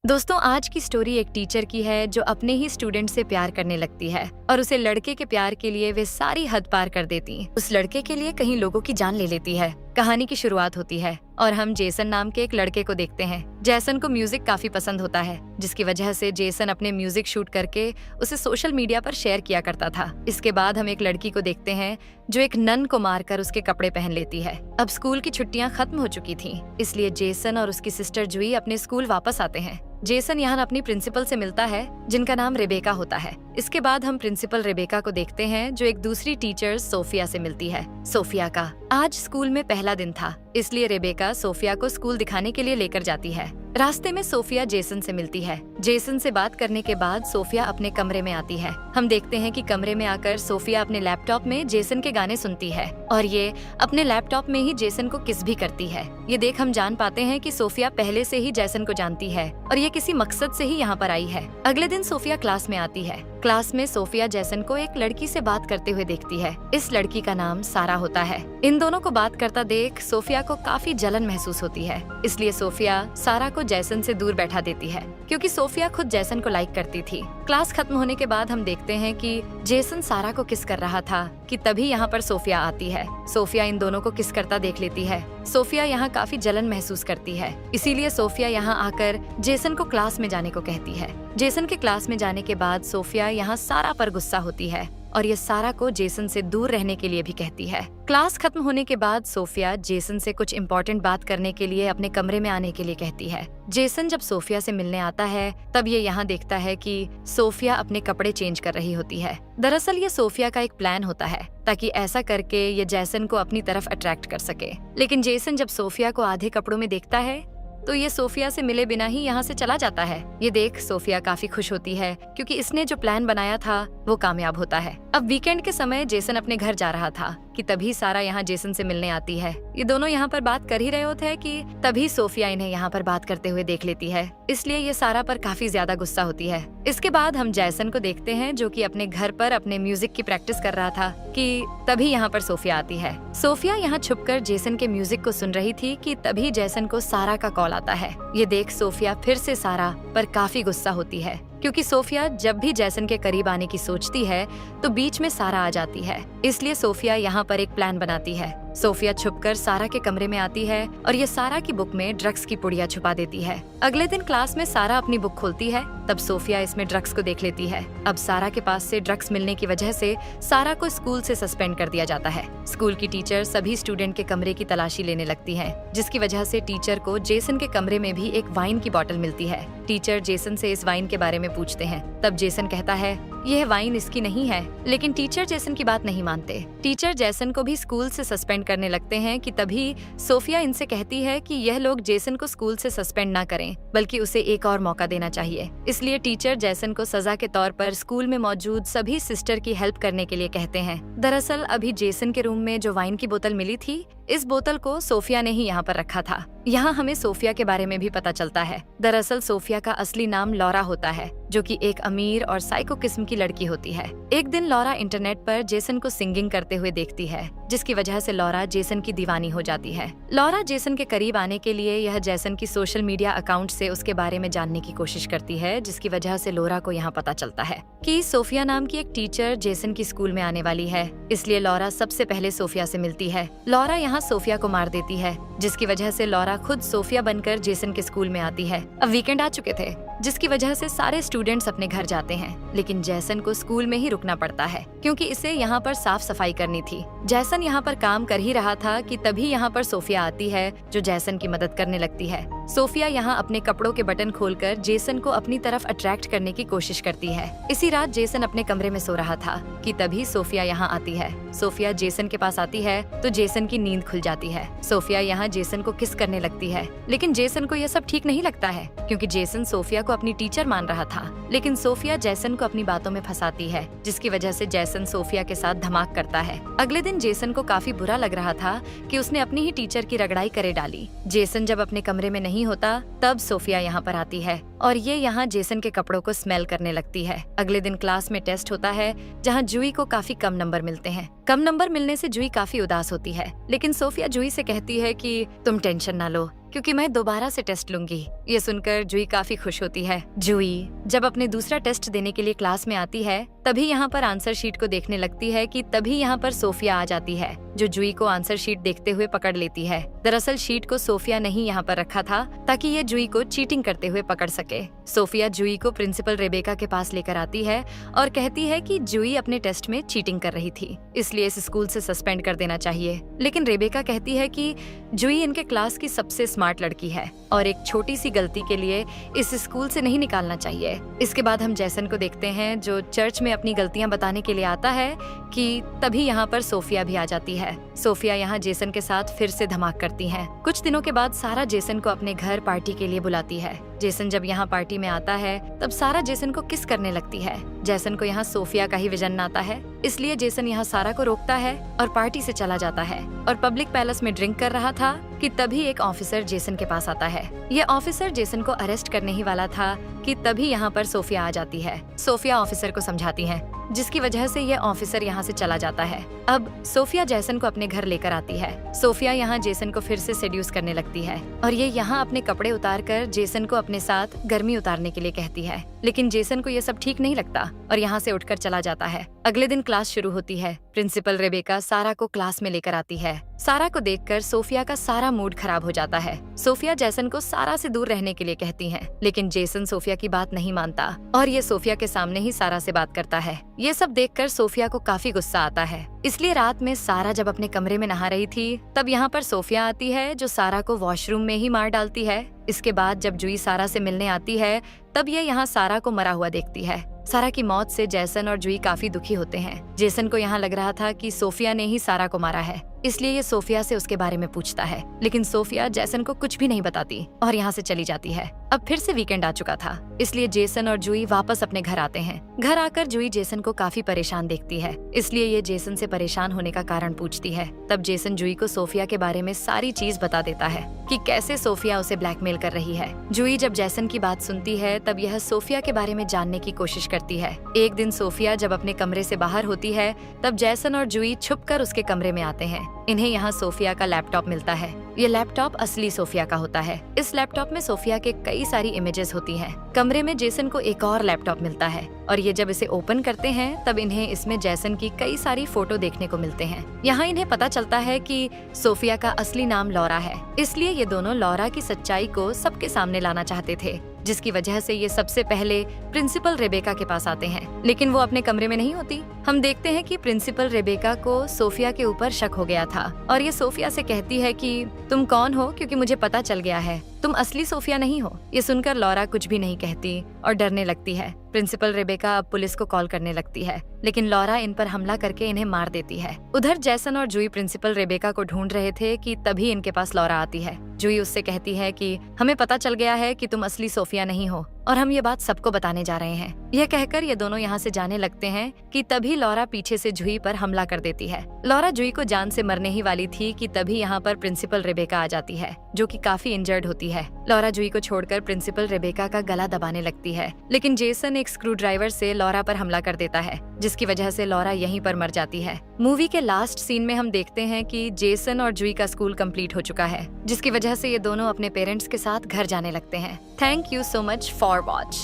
दोस्तों, आज की स्टोरी एक टीचर की है जो अपने ही स्टूडेंट से प्यार करने लगती है और उसे लड़के के प्यार के लिए वे सारी हद पार कर देती। उस लड़के के लिए कहीं लोगों की जान ले लेती है। कहानी की शुरुआत होती है और हम जेसन नाम के एक लड़के को देखते हैं। जेसन को म्यूजिक काफी पसंद होता है, जिसकी वजह से जेसन अपने म्यूजिक शूट करके उसे सोशल मीडिया पर शेयर किया करता था। इसके बाद हम एक लड़की को देखते हैं जो एक नन को मारकर उसके कपड़े पहन लेती है। अब स्कूल की छुट्टियां खत्म हो चुकी थीं, इसलिए जेसन और उसकी सिस्टर जुई अपने स्कूल वापस आते हैं। जेसन यहाँ अपनी प्रिंसिपल से मिलता है, जिनका नाम रेबेका होता है। इसके बाद हम प्रिंसिपल रेबेका को देखते हैं जो एक दूसरी टीचर सोफिया से मिलती है। सोफिया का आज स्कूल में पहला दिन था, इसलिए रेबेका सोफिया को स्कूल दिखाने के लिए लेकर जाती है। रास्ते में सोफिया जेसन से मिलती है। जेसन से बात करने के बाद सोफिया अपने कमरे में आती है। हम देखते हैं कि कमरे में आकर सोफिया अपने लैपटॉप में जेसन के गाने सुनती है और ये अपने लैपटॉप में ही जेसन को किस भी करती है। ये देख हम जान पाते हैं कि सोफिया पहले से ही जेसन को जानती है और ये किसी मकसद से ही यहाँ पर आई है। अगले दिन सोफिया क्लास में आती है। क्लास में सोफिया जेसन को एक लड़की से बात करते हुए देखती है। इस लड़की का नाम सारा होता है। इन दोनों को बात करता देख सोफिया को काफी जलन महसूस होती है, इसलिए सोफिया सारा को जेसन से दूर बैठा देती है, क्योंकि सोफिया खुद जेसन को लाइक करती थी। क्लास खत्म होने के बाद हम देखते हैं कि जेसन सारा को किस कर रहा था कि तभी यहाँ पर सोफिया आती है। सोफिया इन दोनों को किस करता देख लेती है। सोफिया यहाँ काफी जलन महसूस करती है, इसीलिए सोफिया यहाँ आकर जेसन को क्लास में जाने को कहती है। जेसन के क्लास में जाने के बाद सोफिया यहाँ सारा पर गुस्सा होती है और ये सारा को जेसन से दूर रहने के लिए भी कहती है। क्लास खत्म होने के बाद सोफिया जेसन से कुछ इम्पोर्टेंट बात करने के लिए अपने कमरे में आने के लिए कहती है। जेसन जब सोफिया से मिलने आता है तब ये यहाँ देखता है कि सोफिया अपने कपड़े चेंज कर रही होती है। दरअसल ये सोफिया का एक प्लान होता है ताकि ऐसा करके ये जेसन को अपनी तरफ अट्रैक्ट कर सके। लेकिन जेसन जब सोफिया को आधे कपड़ों में देखता है तो ये सोफिया से मिले बिना ही यहाँ से चला जाता है। ये देख सोफिया काफी खुश होती है क्योंकि इसने जो प्लान बनाया था वो कामयाब होता है। अब वीकेंड के समय जेसन अपने घर जा रहा था कि तभी सारा यहाँ जेसन से मिलने आती है। ये दोनों यहाँ पर बात कर ही रहे होते हैं कि तभी सोफिया इन्हें यहाँ पर बात करते हुए देख लेती है, इसलिए ये सारा पर काफी ज्यादा गुस्सा होती है। इसके बाद हम जेसन को देखते हैं जो कि अपने घर पर अपने म्यूजिक की प्रैक्टिस कर रहा था कि तभी यहाँ पर सोफिया आती है। सोफिया यहाँ छुपकर जेसन के म्यूजिक को सुन रही थी कि तभी जेसन को सारा का कॉल आता है। ये देख सोफिया फिर से सारा पर काफी गुस्सा होती है, क्योंकि सोफिया जब भी जेसन के करीब आने की सोचती है तो बीच में सारा आ जाती है। इसलिए सोफिया यहाँ पर एक प्लान बनाती है। सोफिया छुपकर सारा के कमरे में आती है और ये सारा की बुक में ड्रग्स की पुड़िया छुपा देती है। अगले दिन क्लास में सारा अपनी बुक खोलती है, तब सोफिया इसमें ड्रग्स को देख लेती है। अब सारा के पास से ड्रग्स मिलने की वजह से सारा को स्कूल से सस्पेंड कर दिया जाता है। स्कूल की टीचर सभी स्टूडेंट के कमरे की तलाशी लेने लगती है, जिसकी वजह से टीचर को जेसन के कमरे में भी एक वाइन की बोतल मिलती है। टीचर जेसन से इस वाइन के बारे में पूछते हैं, तब जेसन कहता है यह वाइन इसकी नहीं है, लेकिन टीचर जेसन की बात नहीं मानते। टीचर जेसन को भी स्कूल से सस्पेंड करने लगते हैं कि तभी सोफिया इनसे कहती है कि यह लोग जेसन को स्कूल से सस्पेंड ना करें, बल्कि उसे एक और मौका देना चाहिए। इसलिए टीचर जेसन को सजा के तौर पर स्कूल में मौजूद सभी सिस्टर की हेल्प करने के लिए कहते हैं। दरअसल अभी जेसन के रूम में जो वाइन की बोतल मिली थी, इस बोतल को सोफिया ने ही यहाँ पर रखा था। यहाँ हमें सोफिया के बारे में भी पता चलता है। दरअसल सोफिया का असली नाम लॉरा होता है, जो कि एक अमीर और साइको किस्म की लड़की होती है। एक दिन लॉरा इंटरनेट पर जेसन को सिंगिंग करते हुए देखती है, जिसकी वजह से लॉरा जेसन की दीवानी हो जाती है। लॉरा जेसन के करीब आने के लिए यह जेसन की सोशल मीडिया अकाउंट से उसके बारे में जानने की कोशिश करती है, जिसकी वजह से लॉरा को यहाँ पता चलता है कि सोफिया नाम की एक टीचर जेसन की स्कूल में आने वाली है। इसलिए लॉरा सबसे पहले सोफिया से मिलती है। लॉरा यहाँ सोफिया को मार देती है, जिसकी वजह से लॉरा खुद सोफिया बनकर जेसन के स्कूल में आती है। अब वीकेंड आ चुके थे, जिसकी वजह से सारे स्टूडेंट्स अपने घर जाते हैं, लेकिन जेसन को स्कूल में ही रुकना पड़ता है क्योंकि इसे यहाँ पर साफ सफाई करनी थी। जेसन यहाँ पर काम कर ही रहा था कि तभी यहाँ पर सोफिया आती है, जो जेसन की मदद करने लगती है। सोफिया यहाँ अपने कपड़ों के बटन खोलकर जेसन को अपनी तरफ अट्रैक्ट करने की कोशिश करती है। इसी रात जेसन अपने कमरे में सो रहा था कि तभी सोफिया यहाँ आती है। सोफिया जेसन के पास आती है तो जेसन की नींद खुल जाती है। सोफिया यहाँ जेसन को किस करने लगती है, लेकिन जेसन को यह सब ठीक नहीं लगता है क्योंकि जेसन सोफिया को अपनी टीचर मान रहा था। लेकिन सोफिया जेसन को अपनी बातों में फंसाती है, जिसकी वजह से जेसन सोफिया के साथ धमाक करता है। अगले दिन जेसन को काफी बुरा लग रहा था कि उसने अपनी ही टीचर की रगड़ाई करे डाली। जेसन जब अपने कमरे में नहीं होता तब सोफिया यहाँ पर आती है और ये यहाँ जेसन के कपड़ों को स्मेल करने लगती है। अगले दिन क्लास में टेस्ट होता है, जहाँ जुई को काफी कम नंबर मिलते हैं। कम नंबर मिलने से जुई काफी उदास होती है, लेकिन सोफिया जुई से कहती है कि तुम टेंशन ना लो, क्योंकि मैं दोबारा से टेस्ट लूंगी। ये सुनकर जुई काफी खुश होती है। जुई जब अपने दूसरा टेस्ट देने के लिए क्लास में आती है तभी यहाँ पर आंसर शीट को देखने लगती है कि तभी यहाँ पर सोफिया आ जाती है, जो जुई को आंसर शीट देखते हुए पकड़ लेती है। दरअसल शीट को सोफिया ने ही यहाँ पर रखा था ताकि ये जुई को चीटिंग करते हुए पकड़ सके। सोफिया जुई को प्रिंसिपल रेबेका के पास लेकर आती है और कहती है कि जुई अपने टेस्ट में चीटिंग कर रही थी, इसलिए इस स्कूल से सस्पेंड कर देना चाहिए। लेकिन रेबेका कहती है कि जुई इनके क्लास की सबसे स्मार्ट लड़की है और एक छोटी सी गलती के लिए इस स्कूल से नहीं निकालना चाहिए। इसके बाद हम जैसन को देखते हैं जो चर्च में अपनी गलतियां बताने के लिए आता है कि तभी यहाँ पर सोफिया भी आ जाती है। सोफिया यहाँ जेसन के साथ फिर से धमाक करती हैं। कुछ दिनों के बाद सारा जेसन को अपने घर पार्टी के लिए बुलाती है। जेसन जब यहाँ पार्टी में आता है तब सारा जेसन को किस करने लगती है। जेसन को यहाँ सोफिया का ही विजन आता है, इसलिए जेसन यहाँ सारा को रोकता है और पार्टी से चला जाता है और पब्लिक पैलेस में ड्रिंक कर रहा था कि तभी एक ऑफिसर जेसन के पास आता है। ये ऑफिसर जेसन को अरेस्ट करने ही वाला था कि तभी यहाँ पर सोफिया आ जाती है। सोफिया ऑफिसर को समझाती है, जिसकी वजह से ये ऑफिसर यहाँ से चला जाता है। अब सोफिया जेसन को अपने घर लेकर आती है। सोफिया यहाँ जेसन को फिर से सेड्यूस करने लगती है और ये यहाँ अपने कपड़े उतार कर जेसन को अपने साथ गर्मी उतारने के लिए कहती है, लेकिन जेसन को ये सब ठीक नहीं लगता और यहाँ से उठकर चला जाता है। अगले दिन क्लास शुरू होती है। प्रिंसिपल रेबेका सारा को क्लास में लेकर आती है। सारा को देखकर सोफिया का सारा मूड खराब हो जाता है। सोफिया जेसन को सारा से दूर रहने के लिए कहती है, लेकिन जेसन सोफिया की बात नहीं मानता और ये सोफिया के सामने ही सारा से बात करता है। ये सब देखकर सोफिया को काफी गुस्सा आता है, इसलिए रात में सारा जब अपने कमरे में नहा रही थी तब यहाँ पर सोफिया आती है जो सारा को वॉशरूम में ही मार डालती है। इसके बाद जब जुई सारा से मिलने आती है तब ये यहाँ सारा को मरा हुआ देखती है। सारा की मौत से जेसन और जुई काफी दुखी होते हैं। जेसन को यहाँ लग रहा था कि सोफिया ने ही सारा को मारा है, इसलिए ये सोफिया से उसके बारे में पूछता है, लेकिन सोफिया जेसन को कुछ भी नहीं बताती और यहाँ से चली जाती है। अब फिर से वीकेंड आ चुका था, इसलिए जेसन और जुई वापस अपने घर आते हैं। घर आकर जुई जेसन को काफी परेशान देखती है, इसलिए ये जेसन से परेशान होने का कारण पूछती है। तब जेसन जुई को सोफिया के बारे में सारी चीज बता देता है कि कैसे सोफिया उसे ब्लैकमेल कर रही है। जुई जब जेसन की बात सुनती है तब यह सोफिया के बारे में जानने की कोशिश करती है। एक दिन सोफिया जब अपने कमरे से बाहर होती है तब जेसन और जुई छुपकर उसके कमरे में आते हैं। इन्हें यहाँ सोफिया का लैपटॉप मिलता है। ये लैपटॉप असली सोफिया का होता है। इस लैपटॉप में सोफिया के कई सारी इमेजेस होती हैं। कमरे में जेसन को एक और लैपटॉप मिलता है और ये जब इसे ओपन करते हैं तब इन्हें इसमें जेसन की कई सारी फोटो देखने को मिलते हैं। यहाँ इन्हें पता चलता है कि सोफिया का असली नाम लॉरा है, इसलिए ये दोनों लॉरा की सच्चाई को सबके सामने लाना चाहते थे, जिसकी वजह से ये सबसे पहले प्रिंसिपल रेबेका के पास आते हैं। लेकिन वो अपने कमरे में नहीं होती। हम देखते हैं कि प्रिंसिपल रेबेका को सोफिया के ऊपर शक हो गया था और ये सोफिया से कहती है कि तुम कौन हो, क्योंकि मुझे पता चल गया है तुम असली सोफिया नहीं हो। ये सुनकर लॉरा कुछ भी नहीं कहती और डरने लगती है। प्रिंसिपल रेबेका अब पुलिस को कॉल करने लगती है, लेकिन लॉरा इन पर हमला करके इन्हें मार देती है। उधर जेसन और जुई प्रिंसिपल रेबेका को ढूंढ रहे थे कि तभी इनके पास लॉरा आती है। जुई उससे कहती है कि हमें पता चल गया है कि तुम असली सोफिया नहीं हो और हम ये बात सबको बताने जा रहे हैं। यह कहकर ये दोनों यहाँ से जाने लगते हैं कि तभी लॉरा पीछे से जुई पर हमला कर देती है। लॉरा जुई को जान से मरने ही वाली थी कि तभी यहाँ पर प्रिंसिपल रेबेका आ जाती है, जो कि काफी इंजर्ड होती है। लॉरा जुई को छोड़कर प्रिंसिपल रेबेका का गला दबाने लगती है, लेकिन जेसन एक स्क्रू ड्राइवर से लॉरा पर हमला कर देता है, जिसकी वजह से लॉरा यहीं पर मर जाती है। मूवी के लास्ट सीन में हम देखते हैं कि जेसन और जुई का स्कूल कंप्लीट हो चुका है, जिसकी वजह से ये दोनों अपने पेरेंट्स के साथ घर जाने लगते हैं। Thank you so much for watch.